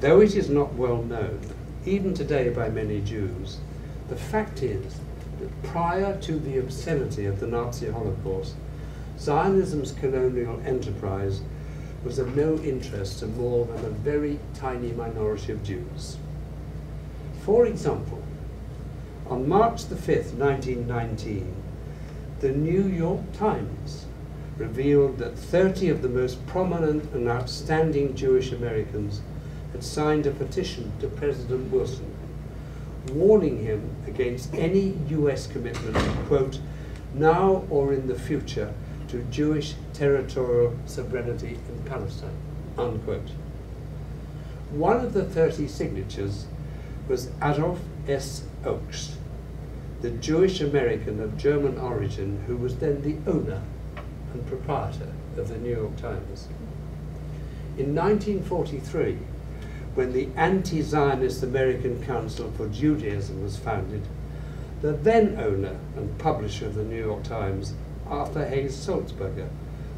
Though it is not well known, even today by many Jews, the fact is that prior to the obscenity of the Nazi Holocaust, Zionism's colonial enterprise was of no interest to more than a very tiny minority of Jews. For example, on March the 5th, 1919, the New York Times revealed that 30 of the most prominent and outstanding Jewish Americans had signed a petition to President Wilson, warning him against any US commitment, quote, now or in the future, to Jewish territorial sovereignty in Palestine, unquote. One of the 30 signatures was Adolf S. Oakes, the Jewish American of German origin who was then the owner and proprietor of the New York Times. In 1943, when the anti-Zionist American Council for Judaism was founded, the then owner and publisher of the New York Times, Arthur Hayes Sulzberger,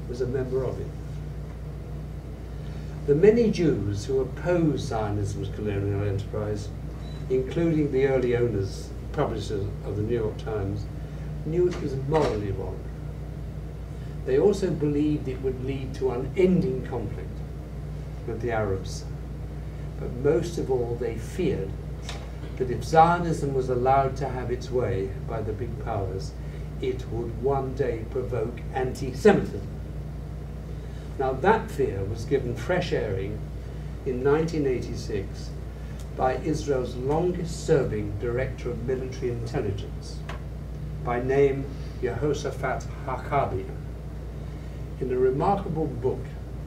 was a member of it. The many Jews who opposed Zionism's colonial enterprise, including the early owners, publishers of the New York Times, knew it was morally wrong. They also believed it would lead to unending conflict with the Arabs. But most of all, they feared that if Zionism was allowed to have its way by the big powers, it would one day provoke anti-Semitism. Now that fear was given fresh airing in 1986 by Israel's longest-serving Director of Military Intelligence, by name Yehoshaphat Hakabi. In a remarkable book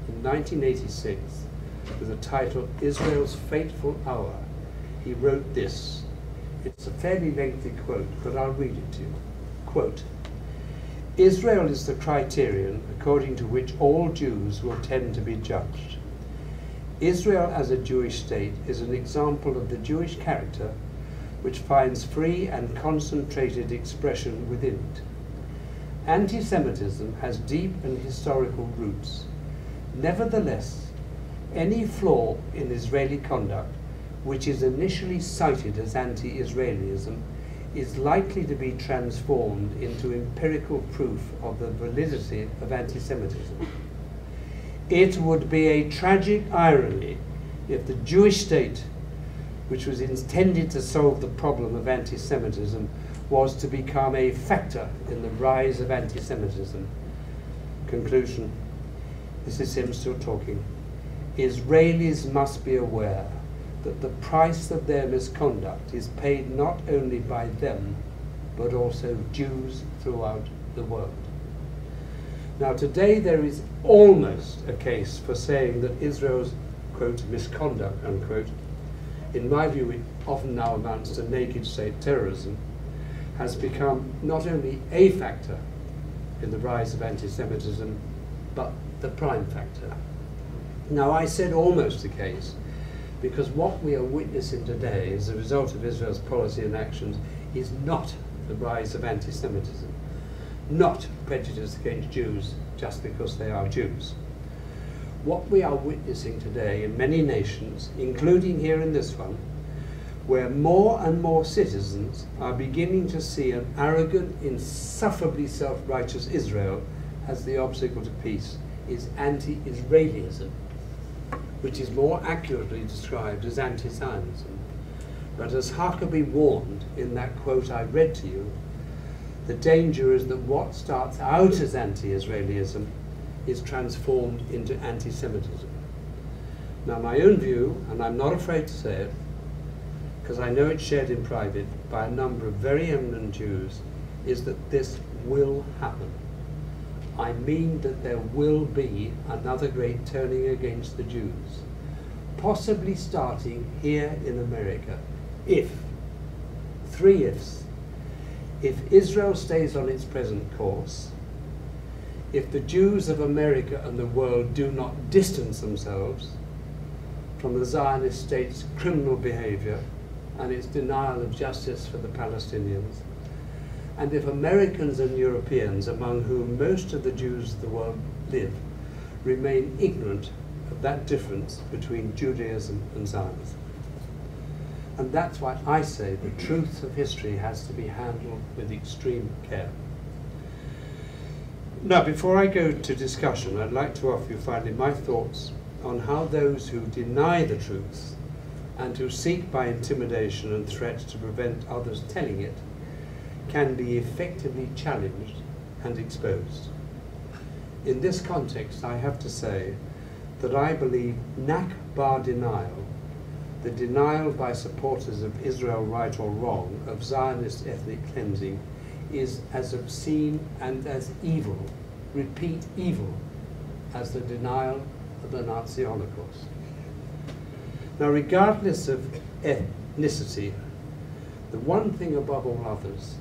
in 1986 with the title Israel's Fateful Hour, he wrote this. It's a fairly lengthy quote, but I'll read it to you. Quote, Israel is the criterion according to which all Jews will tend to be judged. Israel as a Jewish state is an example of the Jewish character which finds free and concentrated expression within it. Anti-Semitism has deep and historical roots. Nevertheless, any flaw in Israeli conduct which is initially cited as anti-Israelism is likely to be transformed into empirical proof of the validity of anti-Semitism. It would be a tragic irony if the Jewish state, which was intended to solve the problem of anti-Semitism, was to become a factor in the rise of anti-Semitism. Conclusion. This is him still talking. Israelis must be aware that the price of their misconduct is paid not only by them, but also Jews throughout the world. Now today there is almost a case for saying that Israel's, quote, misconduct, unquote, in my view it often now amounts to naked state terrorism, has become not only a factor in the rise of anti-Semitism, but the prime factor. Now I said almost a case, because what we are witnessing today as a result of Israel's policy and actions is not the rise of anti-Semitism, not prejudice against Jews just because they are Jews. What we are witnessing today in many nations, including here in this one, where more and more citizens are beginning to see an arrogant, insufferably self-righteous Israel as the obstacle to peace, is anti-Israelism, which is more accurately described as anti-Zionism. But as Huckabee warned in that quote I read to you, the danger is that what starts out as anti-Israelism is transformed into anti-Semitism. Now my own view, and I'm not afraid to say it, because I know it's shared in private by a number of very eminent Jews, is that this will happen. I mean that there will be another great turning against the Jews, possibly starting here in America, if, three ifs, if Israel stays on its present course, if the Jews of America and the world do not distance themselves from the Zionist state's criminal behavior and its denial of justice for the Palestinians, and if Americans and Europeans, among whom most of the Jews of the world live, remain ignorant of that difference between Judaism and Zionism. And that's why I say the truth of history has to be handled with extreme care. Now, before I go to discussion, I'd like to offer you finally my thoughts on how those who deny the truth and who seek by intimidation and threat to prevent others telling it can be effectively challenged and exposed. In this context, I have to say that I believe Nakba denial, the denial by supporters of Israel right or wrong of Zionist ethnic cleansing, is as obscene and as evil, repeat evil, as the denial of the Nazi Holocaust. Now, regardless of ethnicity, the one thing above all others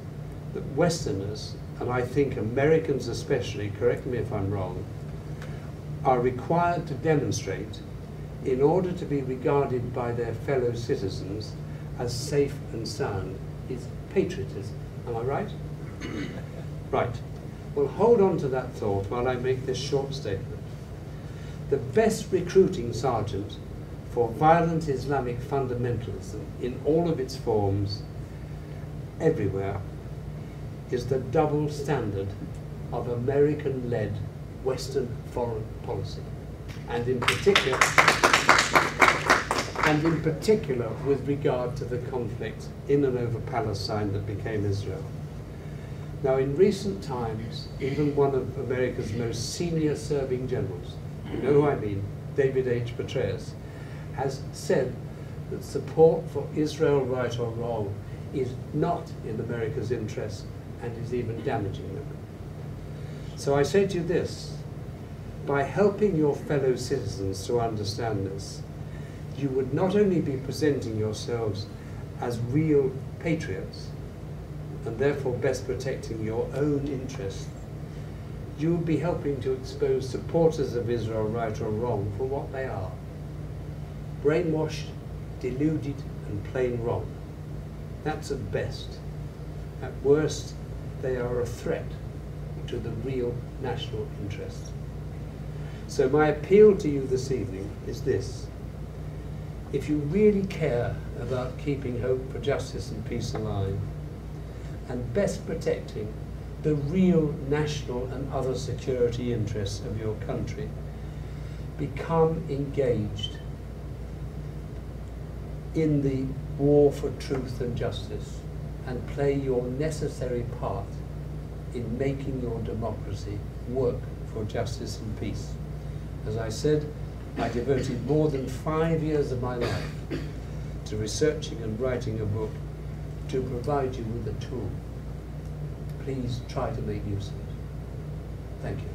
that Westerners, and I think Americans especially, correct me if I'm wrong, are required to demonstrate in order to be regarded by their fellow citizens as safe and sound is patriotism. Am I right? Right. Well, hold on to that thought while I make this short statement. The best recruiting sergeant for violent Islamic fundamentalism in all of its forms, everywhere, is the double standard of American-led Western foreign policy, and in particular with regard to the conflict in and over Palestine that became Israel. Now, in recent times, even one of America's most senior serving generals, you know who I mean, David H. Petraeus, has said that support for Israel right or wrong is not in America's interest and is even damaging them. So I say to you this, by helping your fellow citizens to understand this, you would not only be presenting yourselves as real patriots, and therefore best protecting your own interests, you would be helping to expose supporters of Israel right or wrong for what they are: brainwashed, deluded, and plain wrong. That's at best. At worst, they are a threat to the real national interest. So my appeal to you this evening is this: if you really care about keeping hope for justice and peace alive, and best protecting the real national and other security interests of your country, become engaged in the war for truth and justice, and play your necessary part in making your democracy work for justice and peace. As I said, I devoted more than 5 years of my life to researching and writing a book to provide you with a tool. Please try to make use of it. Thank you.